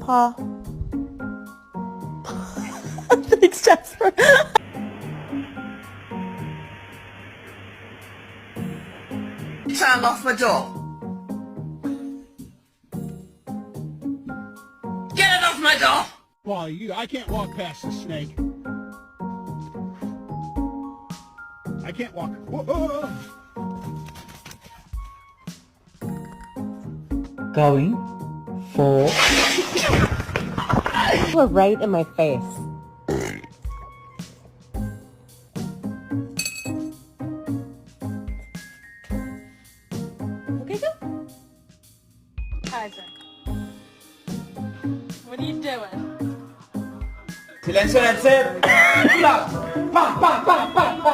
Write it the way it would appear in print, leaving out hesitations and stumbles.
paw. Thanks, Jasper. Turn off my door. Get it off my door! Well, I can't walk past the snake. I can't walk. Whoa. Going for... You were right in my face. Okay, go. Isaac, what are you doing? Silencio en el set. Pa, pa, pa, pa, pa.